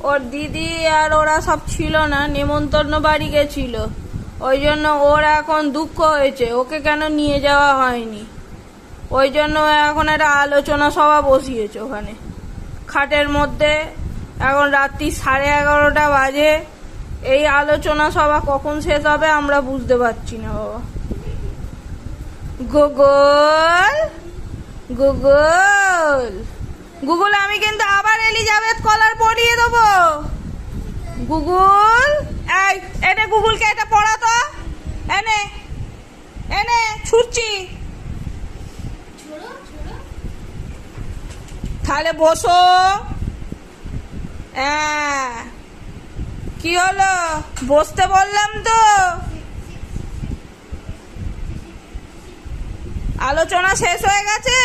ওর দিদি আর ওরা সব ছিল না, নেমন্তন্ন বাড়ি গেছিল, ওই জন্য ওর এখন দুঃখ হয়েছে, ওকে কেন নিয়ে যাওয়া হয়নি। ওই জন্য এখন একটা আলোচনা সভা বসিয়েছে ওখানে খাটের মধ্যে। এখন রাত্রি 11:30 বাজে। এই আলোচনা সভা কখন শেষ হবে আমরা বুঝতে পারছি না বাবা। গুগল গুগল গুগল, আমি কিন্তু আবার এলিজাবেথ কলার পরিয়ে দেবো। গুগল, এই এনে গুগলকে এটা পড়া তো, এনে এনে ছুটছি। তাহলে বসো। হ্যাঁ, কি হলো? বসতে বললাম তো। আলোচনা শেষ হয়ে গেছে।